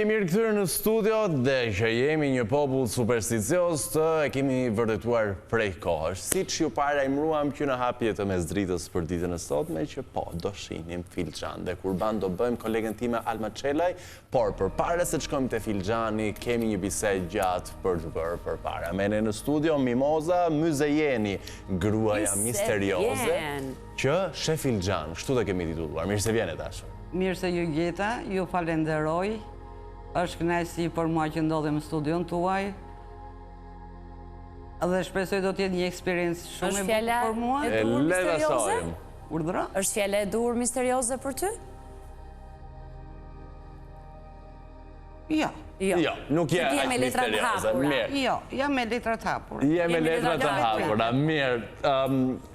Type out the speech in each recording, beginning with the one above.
jemi rikthyer në studio dhe që jemi një popull supersticios të e kemi vërtetuar prej kohësh. Siç ju parajmëruam që në hapje të mesdritës për ditën e sotme që po do shinim filxhan dhe kurban do bëjmë kolegen time Alma Çelaj, por përpara se të shkojmë te filxhani kemi një bisedë gjatë për të bërë përpara. Me ne në studio Mimoza Myzejeni, gruaja misterioze që shef filxhan, kështu do kemi titulluar. Mirë se vjen dashur. Mirë se ju gjeta, ju falenderoj. Është kënaqësi për mua që ndodhem në studion tuaj. Dhe shpresoj do të jetë një eksperiencë shumë e bukur për mua. E leva sojmë. Urdhëro? Është fjala e dur misterioze për ty? Jo. Jo, nuk je aq misterioze. Mirë. Jo, jam me letra të hapura. Je me letra të hapura.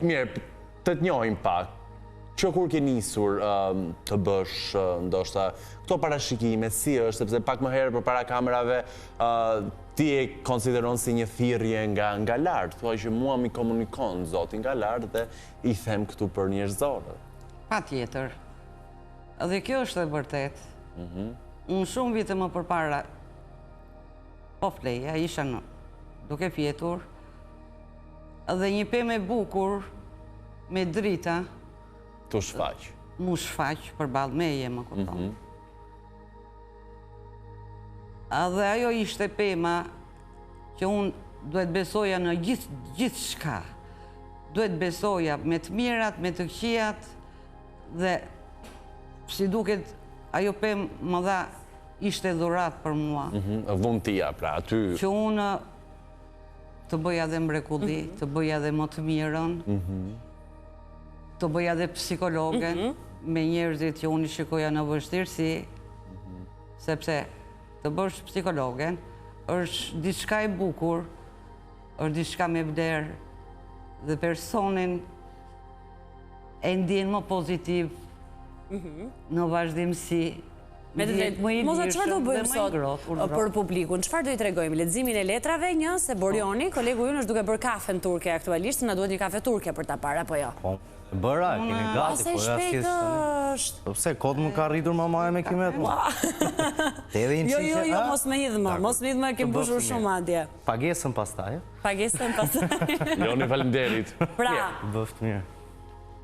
Mirë, të njohim pak. Që kur ke nisur të bësh ndoshta këto parashikime, si është, sepse pak më herë përpara kamerave ti e konsideron si një thirrje nga lart, thua që mua mi komunikon Zoti nga lart dhe i them këtu për njerëzore. Patjetër. Dhe kjo është e vërtet. Unë shumë vite më përpara po fleja, isha duke fjetur, dhe një pemë e bukur me drita Tu shfaq. Mu shfaq përballë meje, më kupton. Dhe ajo ishte pema që unë duhet besoja në gjithë shka. Duhet besoja me të mirat, me të këqijat, dhe si duket ajo pemë më dha ishte dhurat për mua. Dhuntia, pra, aty. Që unë të bëja dhe mrekulli, të bëja dhe më të mirën, të bëja dhe psikologen me njerëzit që unë i shikoja në vështirësi, sepse të bësh psikologen është diçka e bukur, është diçka me vlerë dhe personin e ndjen më pozitiv në vazhdimsi. Moza, çfarë do bëjmë sot për publikun? Çfarë do i tregojmë? Leximin e letrave, se Borioni, kolegu ynë, është duke bërë kafen turke aktualisht, na duhet një kafe turke për ta parë apo jo? Bëra, kemi gati, po shpejt është. Pse kod më ka rritur mamaja me kimet më. Jo, mos me idhmë, kem mbushur shumë atje. Pagesën pastaj. Joni, faleminderit. Pra, Bëft mirë.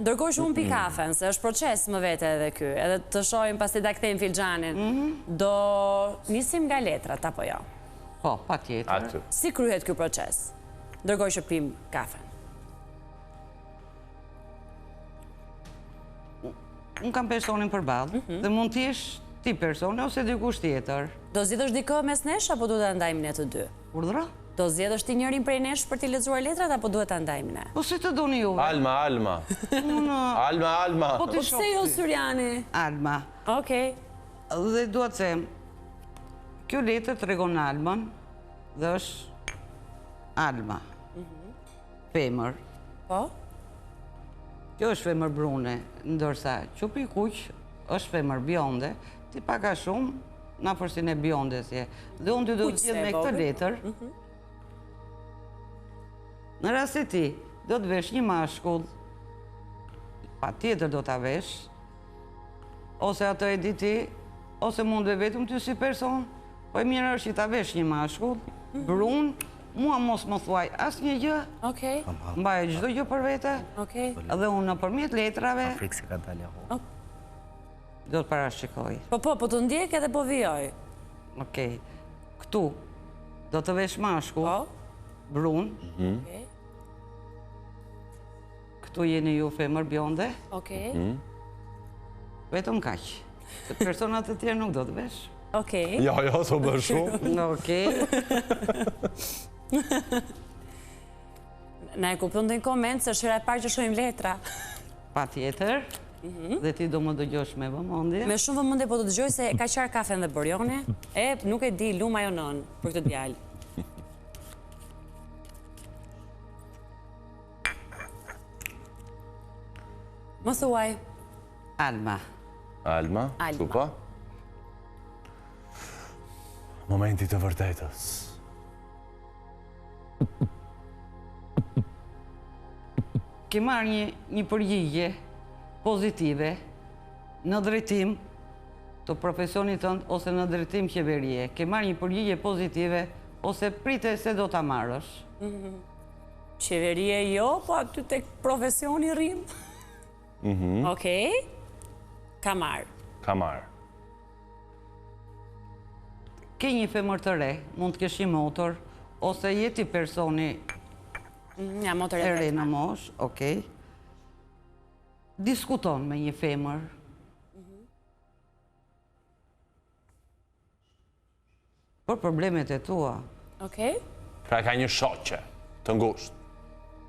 ndërkohë që unë pi kafen, se është proces më vete edhe ky, edhe të shohim pasi ta kthejmë filxhanin, do nisim nga letrat apo jo? Po, patjetër. Si kryhet ky proces? Ndërkohë që pim kafen. Unë kam personin përballë dhe mund të jesh ti personi ose dikush tjetër. Do zgjedhësh dikë mes nesh apo duhet ta ndajmë ne të dy? Urdhëro? Do zgjedhësh ti njërin prej nesh për t'i lexuar letrat apo duhet ta ndajmë ne? Po si të doni ju? Alma. Alma. Po pse jo Syriani? Alma. Okej. Dhe dua të them, kjo letër tregon Almën dhe është Alma. Femër. Po? Kjo është femër brune, ndërsa qupi kuq është femër bjonde, ti paka shumë na përsin e bjondes je. Dhe unë ty do të gjithë me këtë letër. Në rast se ti do të vesh një mashkull, patjetër do ta vesh, ose ato e di ti, ose mund dhe vetëm ty si person, po e mirë është që ta vesh një mashkull, brun, mua mos më thuaj asë një gjë, mbaj çdo gjë për vete, dhe unë nëpërmjet letrave do të parashikoj. Po të ndjek edhe po vijoj. Okej. Këtu do të vesh mashkull, brun. Këtu jeni ju femër bjonde. Vetëm kaq. Personat e tjerë nuk do të vesh. Jo, të bërë shumë. Okej. Na e kupton të një koment se është hera e parë që shohim letra. Patjetër. Dhe ti do më dëgjosh me vëmendje. Me shumë vëmendje po të dëgjoj se ka qarë kafen dhe Borioni. Nuk e di luma jo nën për këtë djalë. Më thuaj. Alma. Alma, supa. Momenti të vërtetës. Ke marrë një përgjigje pozitive në drejtim të profesionit tënd ose në drejtim qeverie, ke marrë një përgjigje pozitive ose prite se do ta marrësh? Qeverie jo, po aty tek profesioni rrim. Okej. Ka marrë. Ka marrë. Ke një femër të re, mund të kesh një motor, ose jeti personi Ja, motor e re në mosh, okej. Diskuton me një femër. Për problemet e tua. Okej. Pra ka një shoqe të ngushtë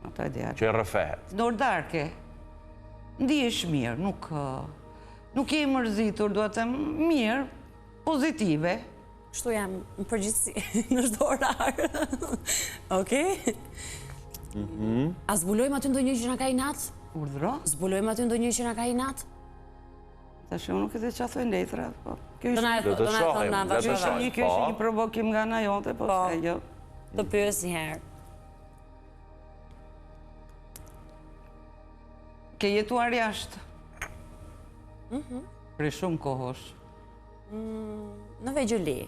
Ata e djarë. që e rrëfehet. Nordarke, ndihesh mirë, nuk je mërzitur, do të them mirë, pozitive. Kështu jam në përgjithësi, në çdo orar. Okej. A zbulojmë aty ndonjë që na ka inat? Urdhro? Zbulojmë aty ndonjë që na ka inat? Tash unë nuk e di çfarë thojnë letrat, po. Kjo Do na është e thonë na do të vazhdojmë. shohim. kjo është një provokim nga ana jote, po se jo. Të pyes një herë. Ke jetuar jashtë? Për shumë kohësh. Në vegjëli,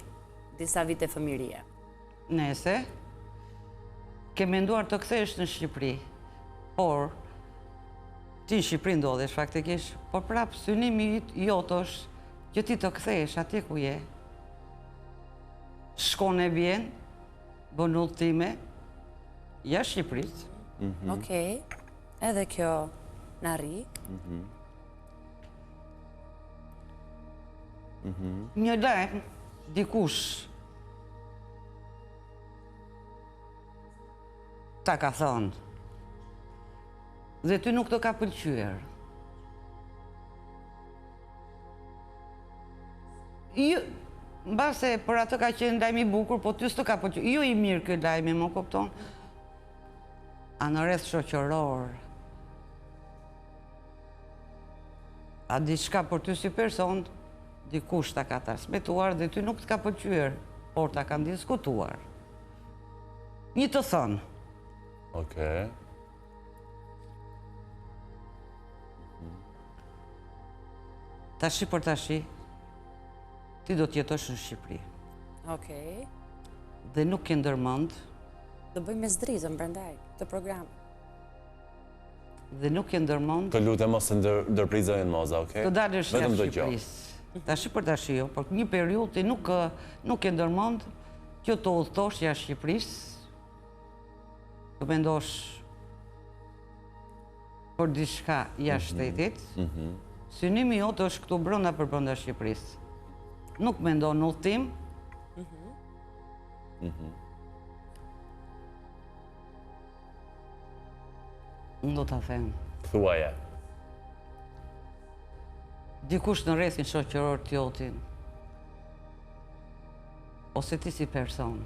disa vite fëmirie. Nese, ke menduar të kthesh në Shqipëri, por ti në Shqipëri ndodhesh faktikisht, por prapë synimi jot është që ti të kthesh atje ku je. Shkon e vjen, bën udhëtime jashtë Shqipërisë. Okej. Edhe kjo na rri. Një lajm, dikush ta ka thonë, dhe ty nuk të ka pëlqyer. Jo, mbase për atë ka qenë lajm i bukur, po ty s'të ka pëlqyer. Jo i mirë ky lajm, më kupton? A në rreth shoqëror, a diçka për ty si person, dikush ta ka transmetuar dhe ty nuk të ka pëlqyer, por ta kanë diskutuar. Një të thënë, Okej. tashi për tashi, ti do t'jetosh në Shqipëri. Okej. Dhe nuk ke ndërmend, Do bëjmë me zdritën prandaj të programit. dhe nuk ke ndërmend Të lutem mos të ndërprizojnë moza, okej? të dalësh Vetëm jashtë dëgjoj. Shqipërisë. Tashi për tashi jo, por një periudhë ti nuk ke ndërmend që të udhëtosh jashtë Shqipërisë, të mendosh për diçka jashtë shtetit. Synimi jot është këtu brenda për brenda Shqipërisë. Nuk mendon në udhëtim. Unë do ta them. Thuaje. Dikush në rrethin shoqëror të jotin, ose ti si person,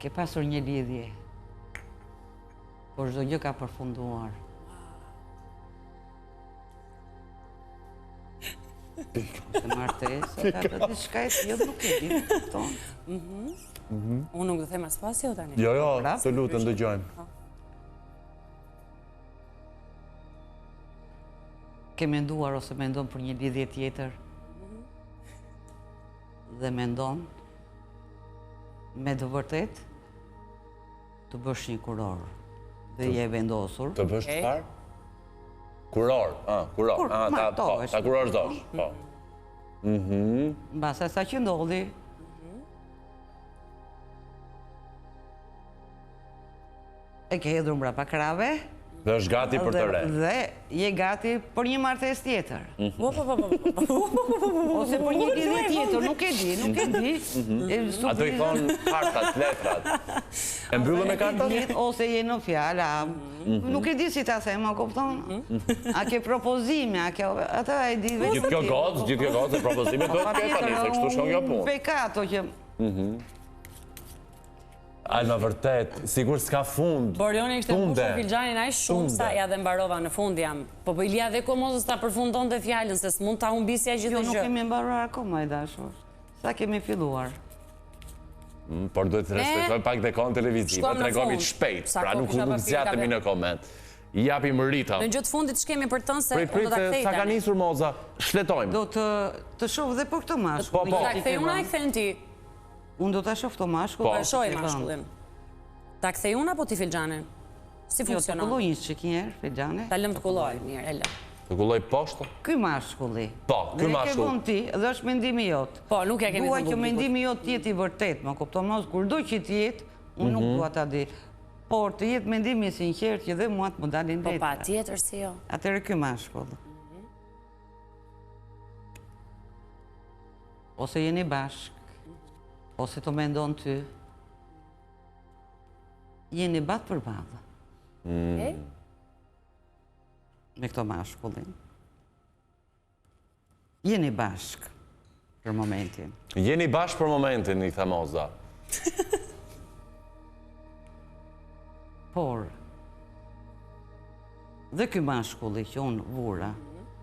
ke pasur një lidhje, por çdo gjë ka përfunduar. Se martesa, ka të diçka e tillë nuk e di, kupton? Unë nuk do them as pas jo tani. Jo, Prap? të lutem dëgjojmë. Ke menduar ose mendon për një lidhje tjetër dhe mendon me të vërtet të bësh një kuror dhe je vendosur Të bësh çfarë? Kuror, kuror. Ta martohesh. kurorzosh, po. mbas asaj që ndodhi. E ke hedhur mbrapa krave Dhe është gati për të re. dhe je gati për një martesë tjetër. Po. Ose për një lidhje tjetër, nuk e di. Ato i thonë kartat, letrat. E mbyllën me kartat? Ose je në fjala. Nuk e di si ta them, a kupton? A ke propozime, a ke ata e di vetë. Gjithë kjo gocë, e propozime do të ketë tani, se kështu shkon kjo punë. Pekato që Alma vërtet, sigur s'ka fund. Borioni kishte Tunde. mbushur filxhanin aq shumë sa ja dhe mbarova në fund jam. Po Ilia dhe Komozës ta përfundonte fjalën se s'mund ta humbisja gjithë jo nuk gjë. kemi mbaruar akoma e dashur. Sa kemi filluar. Por duhet të respektoj pak dekon televiziva, të regomi të shpejt, pra nuk zjatemi në koment. I japim rritëm. Në gjutë fundit shkemi për tënë se unë do të kthej sa ka nisur Moza, shletojmë. Do të shoh dhe për këtë mashkull. Po, ta kthej unë, a i kthejnë ti? Unë do të shoh të mashkull. Po, shoj mashkullin. Ta kthej unë apo ti filxanin? Si funksionon? Jo, të kulloj një që njerë, filxane. Ta lëm të kulloj, mirë, e lëm. Të kulloj poshtë? Ky mashkulli. Po, ky mashkull. Dhe e ke vënë ti, dhe është mendimi jotë. Po, nuk e kemi Dua që mendimi jotë tjetë i vërtet, më kupton mos, kur do që tjetë, unë nuk dua ta di. Por të jetë mendimi i sinqert që dhe mua të më dalin letra. Po, pa, tjetër si jo. Atëherë ky mashkull. Ose jeni bashk, ose të mendon ty, jeni batë për batë. Me këto mashkullin. Jeni bashk për momentin. Jeni bashk për momentin, i tha Moza. Por, dhe ky mashkulli që unë vura,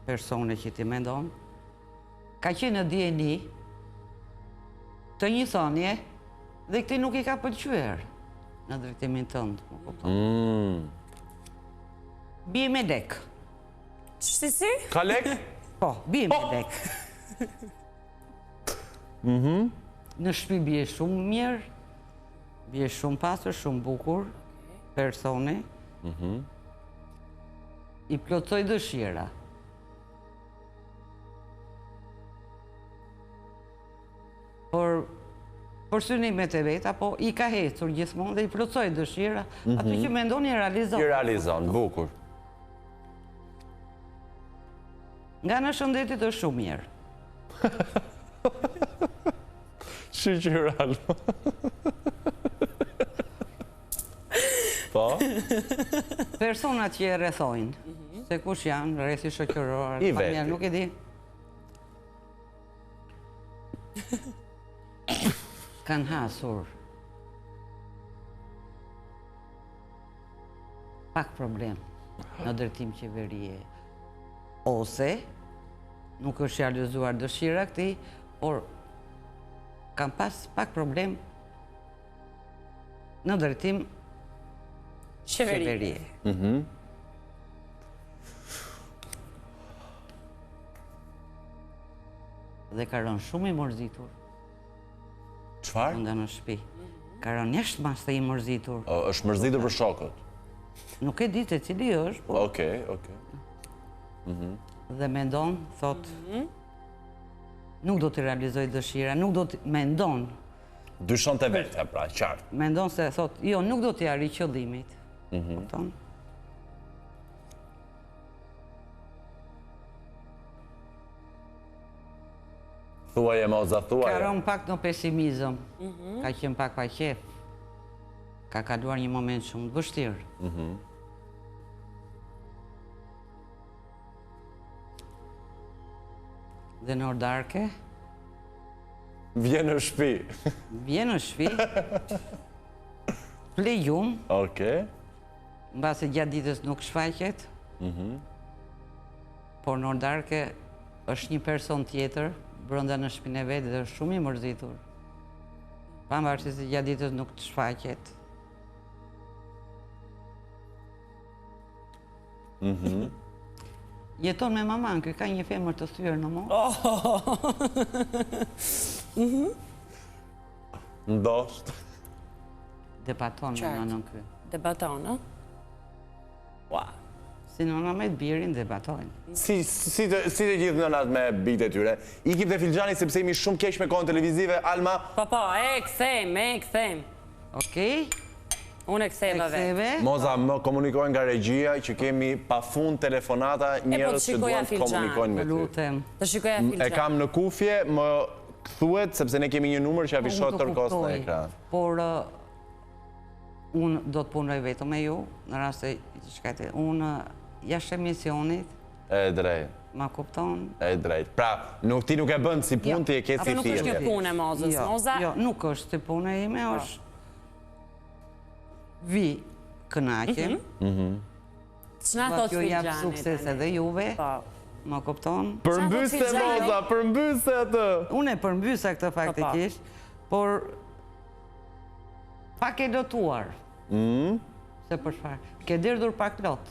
persone që ti mendon, ka qenë në dijeni të një thonje dhe këti nuk i ka pëlqyer në drejtimin tënd, më kupton. Bie me lek. Si? Ka lek? Po, bie me lek. Në shtëpi bie shumë mirë, bie shumë pastër, shumë bukur, personi, i plotësoj dëshira. Por për synimet e vetë, apo i ka hecur gjithmonë dhe i plotësoj dëshira, aty që mendon i realizon. I realizon, bukur. Nga në shëndetit është shumë mirë. Shqyral. Po? Personat që e rrethojnë, se kush janë, rrethi shoqëror, I familjar, veti. nuk e di. Kanë hasur pak problem në drejtim qeverie. Ose nuk është realizuar dëshira këtij, por kanë pas pak problem në drejtim qeverie. Dhe ka rënë shumë i mërzitur. Qfar? Nga në shtëpi. Ka rënë jashtë mas të i mërzitur. është mërzitur për shokët? Nuk e di të cili është, po. Okej. Dhe mendon, thot, nuk do të realizoj dëshira, nuk do të mendon. Dyshon të vetë, pra, qartë. Mendon se, thot, jo, nuk do të arri qëllimit. Kupton? Thuaj e Moza, thuaj. Ka rënë pak në pesimizëm. Ka qenë pak pa qef. Ka kaluar një moment shumë të vështirë. Dhe në ordarke, Vjen në shtëpi. vjen në shtëpi, ple gjumë, Okej. mbase gjatë ditës nuk shfaqet, por në ordarke është një person tjetër, brenda në shtëpinë e vetë dhe është shumë i mërzitur. Pavarësisht se gjatë ditës nuk të shfaqet. Jeton me maman, ky ka një femër të thyer në mo. Ndoshtë. Debaton me nënën ky. Debaton, ë? Ua. Si nëna me të birin debatojnë. Si të gjithë nënat me bitë e tyre. Ikim dhe Filxhani sepse jemi shumë keq me kohën televizive. Alma, Po, e kthejmë. Okej? Unë e ktheva vetë. Ektheve. Moza më komunikojnë nga regjia që kemi pafund telefonata njerëz që duan të komunikojnë me ty. Lutem. Të shikoja E Filxhan. kam në kufje, më thuhet sepse ne kemi një numër që afishohet Unë të tërkohës në kuptoj, ekran. Por unë do të punoj vetëm me ju, në rast se shkate, unë jashtë emisionit, E drejt, ma kupton? e drejt. Pra, ti nuk e bën si punë, ti e ke si Apo nuk është thirrje. një punë e Mozës, Jo, Moza? jo, nuk është si punë e ime, është vi kënaqem, Ç'na po thot t'ju jap Filxhani? sukses edhe juve, Po. ma kupton? Përmbyse Filxhani? Moza, përmbyse atë. Unë e përmbysa këtë faktikisht, por Pak e lotuar. Se për shfarë. Ke derdhur pak lot.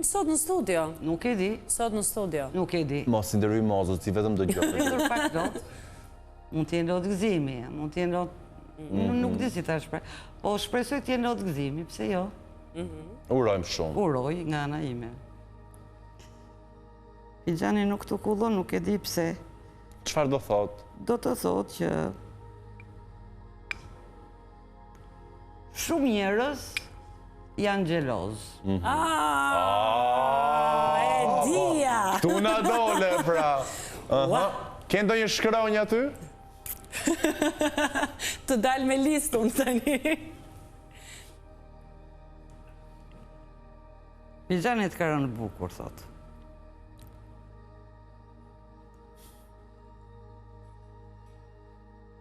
Sot në studio. Nuk e di. Sot në studio. Nuk e di. Mos i ndërry mozët, si vetëm do gjokë. Derdhur pak lot. Mund t'jenë lot gëzimi, mund t'jenë lot... Nuk di si ta shprej. Po shpresoj t'jenë lot gëzimi, pse jo? Urojmë shumë. Uroj nga ana ime. Filxhani nuk të kullon, nuk e di pse. Çfarë do thot? Do të thot që shumë njerëz janë xheloz. E dia! Tu na dole, pra. Ke ndonjë shkronjë aty? Të dalë me listun tani. Filxhani të ka rënë bukur, thot.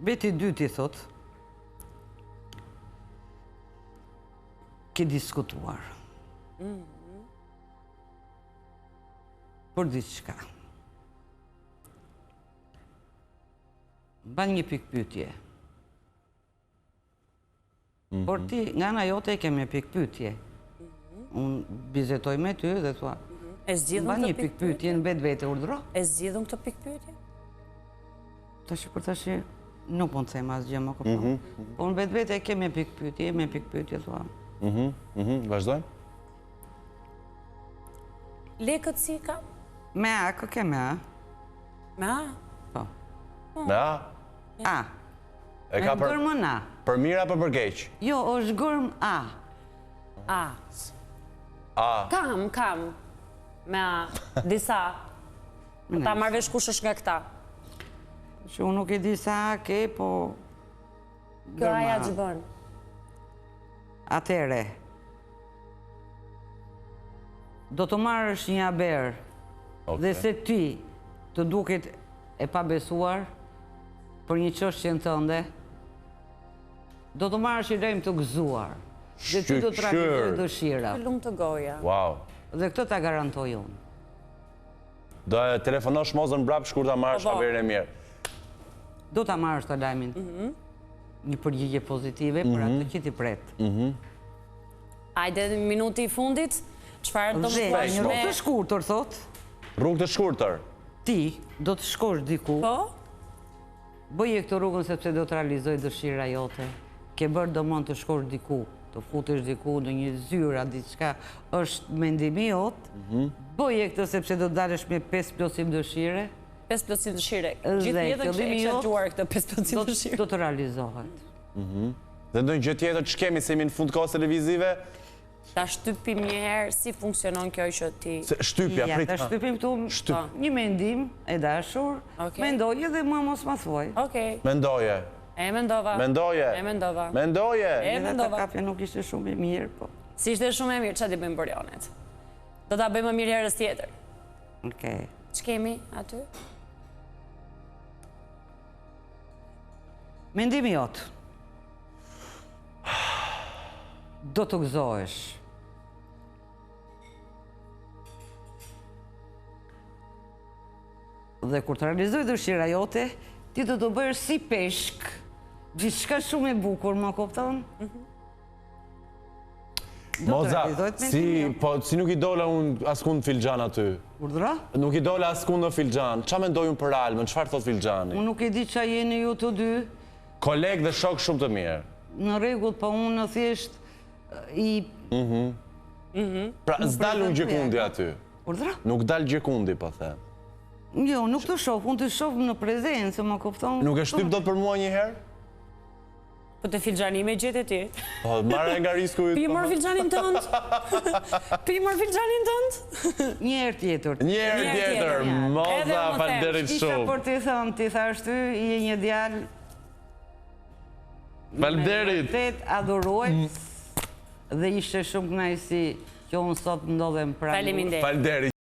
Beti dyti, thot, ke diskutuar. Për diçka. Ban një pikpyetje. Por ti, nga ana jote kemi pikpyetje. Unë bizetoj me ty dhe thua, E zgjidhëm ban një këtë pikpyetje në vetë vete urdhro. E zgjidhëm këtë pikpyetje? Tash për tash nuk mund të them asgjë më kupton. Po në vetë vete kemi pikpyetje, thua. Vazhdojmë? Lekët si ka? Me A, kë ke me A? Me A? Po. Me A? A. E ka Me gërmën A. për mirë apo për keq? Jo, është gërm A. A. A. Kam. Me A. Disa. Po ta marrë vesh kush është nga këta. Që unë nuk e di sa A ke, po... Kjo aja që bën. Atere. Do të marrësh një haber dhe se ti të duket e pabesuar për një çështje tënde, do të marrësh i lejmë të gëzuar. Dhe ti do të realizoj dëshira. Lumë të goja. Wow. Dhe këtë ta garantoj unë. Do e telefonosh mozën mbrap shkur ta marrësh haberin e mirë. Do ta marrësh të lajmin. Një përgjigje pozitive për atë që ti pret. Ajde, minuti i fundit, çfarë do të Dhe thuash një me... rrugë të shkurtër, thot, Rrugë të shkurtër. ti do të shkosh diku, Po? bëje këtë rrugën sepse do të realizoj dëshira jote. Ke bërë domon të shkosh diku, të futesh diku në një zyra, diçka është mendimi jot, bëje këtë sepse do të dalësh me 5 plotësim dëshire, 5 plotësim dëshire. Dhe Gjithë jetën kështë fillimi e jot, gjuar këtë 5 plotësim dëshire. do të realizohet. Dhe ndonjë gjë tjetër që kemi se jemi në fund kohës televizive? Ta shtypim një herë si funksionon kjo që ti... Shtypja, Ja, prit. ta shtypim këtu një mendim e dashur, mendoje dhe më mos ma thuaj. Okej. Mendoje. E mendova. Mendoje. E mendova. Mendoje. E Edhe ta mendova. kapja nuk ishte shumë e mirë, po. Si ishte shumë e mirë, që ti bëjmë bërjonet? Do ta bëjmë më mirë herës tjetër. Okej. Që kemi aty? Mendimi jot. Do të gëzohesh. Dhe kur të realizoj dëshira jote, ti do të bësh si peshk, diçka shumë e bukur, më kupton? Do të Moza, realizohet mendimi jot. si nuk i dola unë askund Filxhan aty? Urdhra? Nuk i dola askund në Filxhan. Qa mendoj unë për Almën? Çfarë thot Filxhani? Unë nuk e di qa jeni ju të dy, Koleg dhe shok shumë të mirë. në rregull, po unë në thjesht i... Pra, s'dal unë gjekundi aty. Urdhra? Nuk dal gjekundi, po them. Jo, nuk të shoh, unë të shoh në prezencë, më kupton? Nuk e shtyp dot për mua një herë? Po të Filxhani me gjetë ti. Po, marrë nga risku i... Pi mor Filxhanin tënd. Pi mor Filxhanin tënd. Një herë tjetër. Një herë Një herë tjetër, tjetër, ja. Edhe Moza, më falderit Isha shumë. për t'i thëmë, ti thash ty, je një djalë Falderit. vërtet adhuruar dhe ishte shumë kënaqësi që unë sot ndodhem pranë. Faleminderit. Falderit.